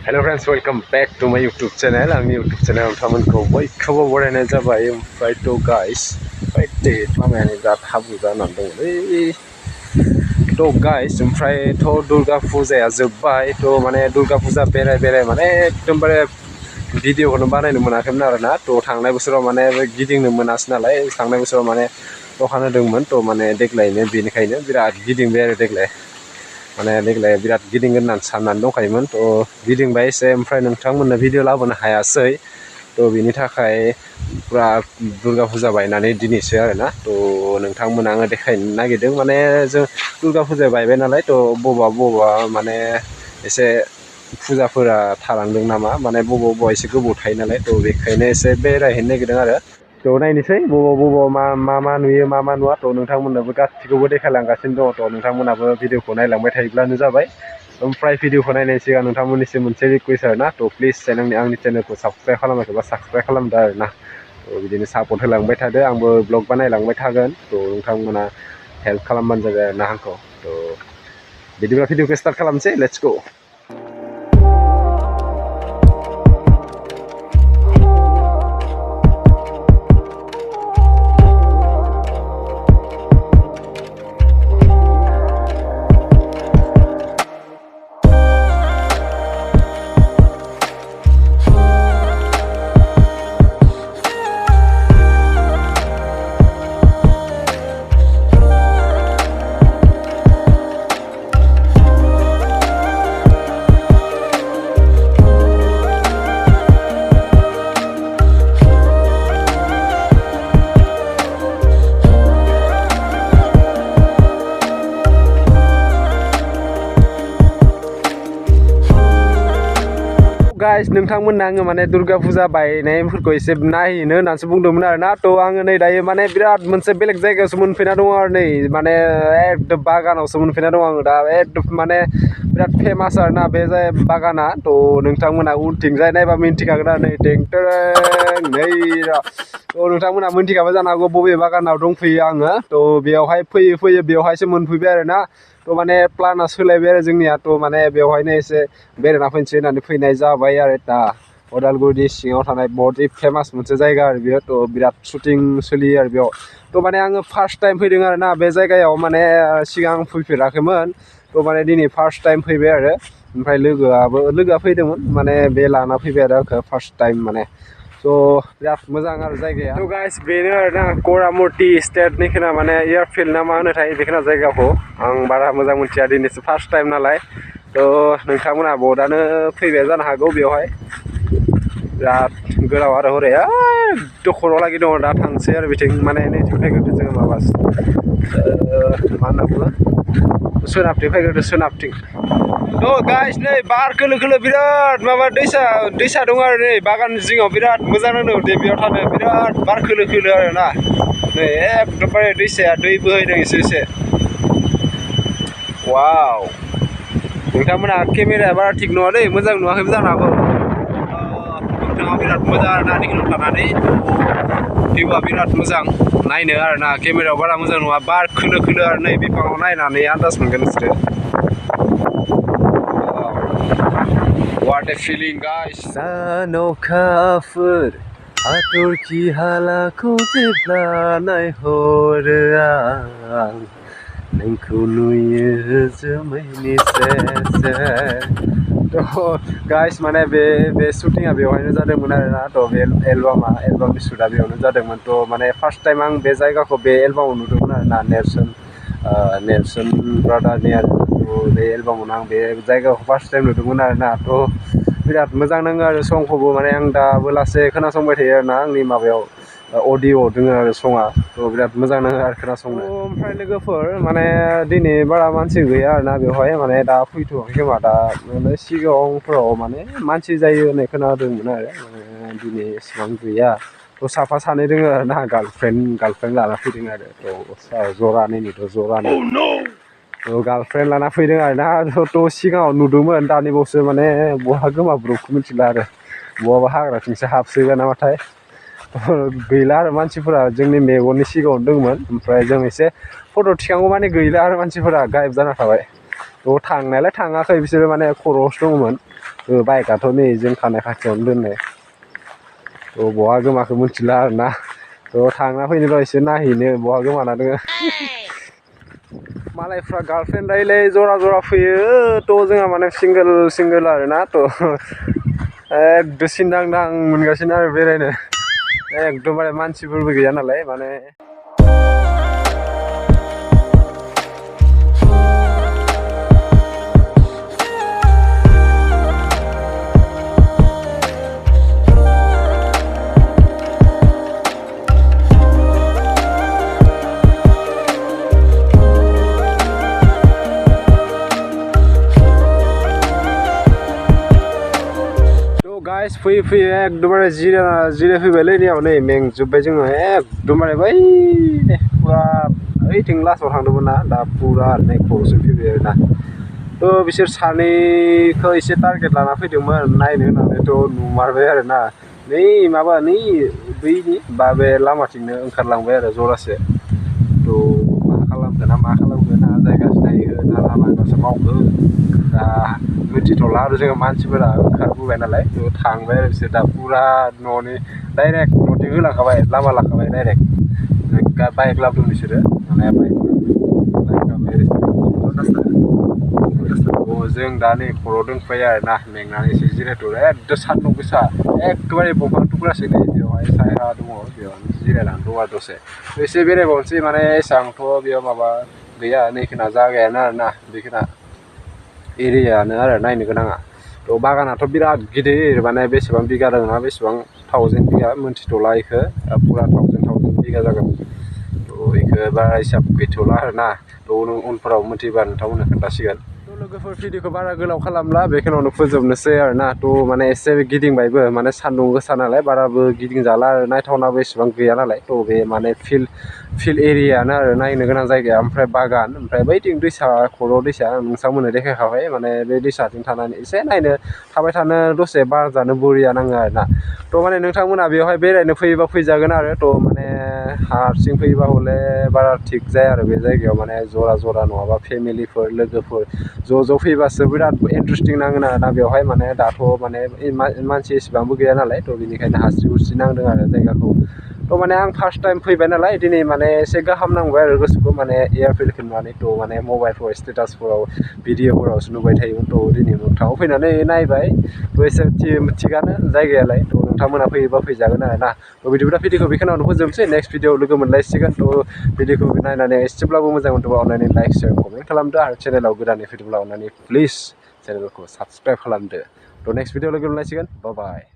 Hello friends, welcome back to my YouTube channel. आंनि YouTube channel नोंथांमोनखौ बयखौबो बरायनाय जाबाय। ओमफ्राय थ' guys, खामानियानो बिराद हाब्रु जानानै दंलै। थ' guys, ओमफ्रायथ' दुर्गा फुजाया जोब्बाय। थ' माने दुर्गा फुजा बेराय माने एकदमबारे भिडिअखौनो बानायनो मोनाखैमोन आरोना। थ' थांनाय बोसोराव माने गिदिंनो मोनासै नालाय। थांनाय बोसोराव माने दखान होदोंमोन। थ' माने देग्लायनो बेनिखायनो बिराद गिदिंबाय आरो देग्लाय। माने देग्लाय बिराद गिदिंगोन होननानै साननानै दंखायोमोन। थ' गिदिंबाय एसे ओमफ्राय नोंथांमोननो भिडिअ लाबोनो हायासै। थ' बिनि थाखाय पुरा दुर्गा फुजा बायनानै दिनैसो आरोना। थ' नोंथांमोन आङो देखायनो नागिरदों माने जों दुर्गा फुजा बायबाय नालाय। थ' बबा माने एसे फुजाफोरा थालांदों नामा माने बबा एसे गोबाव थायो नालाय। थ' बेखायनो एसे बेरायहैनो नागिरदों आरो। थ' नायनोसै बबाव मा नुयो मा नुवा। थ' नोंथांमोननोबो गासिखौबो देखायलांगासिनो दङ। थ' नोंथांमोनाबो भिडिअखौ नायलांबाय थायोब्लानो जाबाय। ओमफ्राय भिडिअखौ नायनायनि सिगां नोंथांमोननिसिम मोनसे रिकुवेस्ट आरोना। थ' प्लिज आंनि चेनेलखौ साबस्क्राइब खालामाखैबा साबस्क्राइब खालामदो आरोना। थ' बिदिनो सापर्ट होलांबाय थादो, आंबो ब्लग बानायलांबाय थागोन। थ' नोंथांमोना हेल्प खालामबानो जाबाय आरोना आंखौ। थ' बिदिब्ला भिडिअखौ स्टार्ट खालामसै, लेट्स गो। गाइस, नोंथांमोननो आङो माने दुर्गा फुजा बायनायफोरखौ एसे नायहैनो होननानैसो बुंदोंमोन आरोना। थ' आङो नै दायो माने बिराद मोनसे बेलेग जायगायावसो मोनफैना दङ आरो नै माने एकदम बागानावसो मोनफैना दङ आङो दा। एकदम माने बिराद फेमास आरोना बे बागाना। थ' नोंथांमोना उनथिंजाय नायबा मिन्थिखागोन आरो नै थ' नोंथांमोना मिन्थिखाबो जानो हागौ बबे बागानाव दंफैयो आङो। थ' बेयावहाय फैयो बेवहायसो मोनफैबाय आरोना। थ' माने प्लाना सोलायबाय आरो जोंनिया। थ' माने बेवहायनो एसे बेरायना फैनोसै होननानै फैनाय जाबाय आरो दा। अदालगुरिनि सिङाव थानाय बहुत फेमास मोनसे जायगा आरो बेयो। थ' बिराद शुटिं सोलियो आरो बेयाव। थ' माने आङो फार्स्ट टाइम फैदों आरोना बे जायगायाव, माने सिगां फैफेराखैमोन। थ' माने दिनै फार्स्ट टाइम फैबाय आरो। ओमफ्राय लोगोआ फैदोंमोन, माने बे लाना फैबाय आरो आंखौ फार्स्ट टाइम माने। थ' बिराद मोजां आरो जायगाया। थ' गाइस, बेनो आरोना करामुर्ति स्टेटनि खोना माने एयारफिल्ड ना मा होनोथाय बेखिना जायगाखौ आं बारा मोजां मोनथिया, दिनैसो फार्स्ट टाइम नालाय। थ' नोंथांमोनहा बहुतआनो फैबाय जानो हागौ बेवहाय। बिराद गोलाव आरो हरै दखर'लागि दङ। दा थांसै आरो बिथिं माने नैथिं फैग्रोदो जोङो माबासो मा होनना बुङो, सोनाबथिं फैग्रोदो, सोनाबथिं। थ' गाइस, नै बार खोलो बिराद माबा दैसा दङ आरो नै बागान जिङाव। बिराद मोजां नांदों दे बेयाव थानो, बिराद बार खोलो आरोना। नै एकदमबारे दैसाया दै बोहैदों एसे। वाव, नोंथांमोना केमेराया बारा थिग नङा दै, मोजां नुवाखैबो जानो हागौ। नोंथाङा बिराद मोजां आरोना टिकेटाव थानानै। भिउआ बिराद मोजां नायनो आरोना, केमेरायाव बारा मोजां नङा। बार खोलो आरो नै बिफाङाव नायनानै आन्दाज मोनगोन नोंसोरो। What a feeling, guys. सान अखाफोर हाथरखि हालाखौ जेब्ला नायहरो आं, नोंखौ नुयो जोमैनि सेर। थ' गाइस, माने बे शुटिंआ बेवहायनो जादोंमोन आरोना। थ' बे एलबामनि शुटआ बेयावनो जादोंमोन। थ' माने फार्स्ट टाइम आं बे जायगाखौ बे एलबामाव नुदोंमोन आरोना, नेरसोन ब्रादारनि आरो। थ' बे एलबामावनो आं बे जायगाखौ फार्स्ट टाइम नुदोंमोन आरोना। थ' बिराद मोजां नाङो आरो संखौबो, माने आं दाबो लासै खोनासंबाय थायो आरोना। आंनि माबायाव अडिअ' दङ आरो सङा। थ' बिराद मोजां नाङो आरो खोनासंनो। ओमफ्राय लोगोफोर माने दिनै बारा मानसि गैया आरोना बेवहाय, माने दा फैथ'वाखै खोमा। दा माने सिगांफोराव माने मानसि जायो होननाय खोनादोंमोन आरो, माने दिनै एसेबां गैया। थ' साफा सानै दङ आरोना, गार्लफ्रेन्ड लाना फैदों आरो। थ' जरानै थ' गार्लफ्रेन्ड लाना फैदों आरोना। थ' सिगाङाव नुदोंमोन, दानि बावसो माने बहा गोमाब्रबखो मिथिला आरो, बहाबा हाग्राथिंसो हाबसोबाय नामाथाय। गैला आरो मानसिफोरा जोंनि मेगननि सिगाङावनो दंमोन। ओमफ्राय जों एसे फट' थिखांगौ माने गैला आरो मानसिफोरा गायब जाना थाबाय। थ' थांनायलाय थाङाखै बिसोरो माने खर'आवसो दङमोन बाइकआथ' नै जों थानाय खाथियावनो दोननाय थ' बहा गोमाखो मिथिला आरोना थ' थांना फैनो र' एसे नायहैनो बहा गोमाना दोङो मालायफ्रा गार्लफ्रेन्ड रायलाय जरा जरा फैयो थ' जोंहा माने सिंगोल आरोना थ' एकदम सिनदांदां मोनगासिनो आरो बेरायनो एकदमबारे मानसिफोरबो गैया नालाय माने गाइस फैयो एकदमबारे जिरायफैबायलै नैयाव नै मेंजोब्बाय जोङो एकदमबारे बै पुरा ओइथिं लासाव थांदोंमोन ना दा पुरा नै खर'सिम फैबाय आरोना थ' बिसोर सानैखौ एसे टारगेट लाना फैदोंमोन नायनो होननानैथ' नुमारबाय आरोना नै बैनि बे लामाथिंनो ओंखारलांबाय आरो जरासे थ' मा खालामगोन ना जायगासो नायो ना लामासो मावखो दा मिथिथ'ला आरो जोङो मानसिफोरा ओंखारबोबाय नालाय थ' थांबाय आरो बिसोर दा पुरा न'नि डाइरेक्ट न'थिं होलांखाबाय लामा लाखाबाय डाइरेक्ट बाइक लाबोदों बिसोरो माने जों दा नै खर'आव दंफायो आरोना मेंनानै एसे जिरायथ'बाय एकदम सान्दुं गोसा एकदमबारे दंफां थुख्रासो नै बेवहाय साया दङ बेयावनो जिरायनानै दं आरो दसे एसे बेरायबावनोसै माने एसेबांथ' बेयाव माबा गैया नैखिना जागायानो आरोना बेखिना एरियायानो आरो नायनो गोनाङा थ' बागानाथ' बिराद गिदिर माने बेसेबां बिगा दङ ना बेसेबां 1000 बिगा मोनथिथ'ला इखो पुरा 1000 बिगा जागोन थ' इखो बारा हिसाब गैथ'ला आरोना थ' नों उनफोराव मोनथिबा नोंथांमोननो खोन्थासिगोन थ' लोगोफोर भिडिअखौ बारा गोलाव खालामला बेखिनियावनो फोजोबनोसै आरोना थ' माने एसे गिदिंबायबो माने सान्दुं गोसा नालाय बाराबो गिदिंजाला आरो नायथावनाबो एसेबां गैया नालाय थ' बे माने फिल्ड एरियायानो आरो नायनो गोनां जायगाया ओमफ्राय बागान ओमफ्राय बैथिं दैसा खर' दैसा नोंथांमोननो देखायखाबाय माने बे दैसाथिं थानानै एसे नायनो थाबाय थानो दसे बार जानो बरिया नाङो आरोना थ' माने नोंथांमोना बेवहाय बेरायनो फैयोबा फैजागोन आरो थ' माने हारसिं फैयोबा हले बारा थिग जाया आरो बे जायगायाव माने जरा नङाबा फेमिलिफोर लोगोफोर ज' फैबासो बिराद इन्टारेस्टिं नाङोन आरोना बेवहाय माने दाथ' माने मानसि एसेबांबो गैया नालाय थ' बेनिखायनो हास्रि नांदों आरो जायगाखौ थ' माने आं फार्स्ट टाइम फैबाय नालाय दिनै माने एसे गाहाम नांबाय आरो गोसोखौ माने एयारफिल्डखौ नुनानै थ' माने मबाइलफोराव स्टेटासफोराव भिडिअफोरावसो नुबाय थायोमोन थ' दिनै मोगथाङाव फैनानै नायबाय थ' एसे थिगानो जायगायालाय थ' नोंथांमोना फैयोबा फैजागोन आरोना थ' बिदिब्ला भिडिअखौ बेखिनियावनो फोजोबनोसै नेक्स्ट भिडिअआव लोगो मोनलायसिगोन थ' भिडिअखौ नायनानै एसेब्लाबो मोजां मोनदोंबा अननानै लाइक शेयार कमेन्ट खालामदो आरो चेनेलाव गोदानै फैदोंब्ला अननानै प्लिज चेनेलखौ साबस्क्राइब खालामदो थ' नेक्स्ट भिडिअआव लोगो मोनलायसिगोन बाय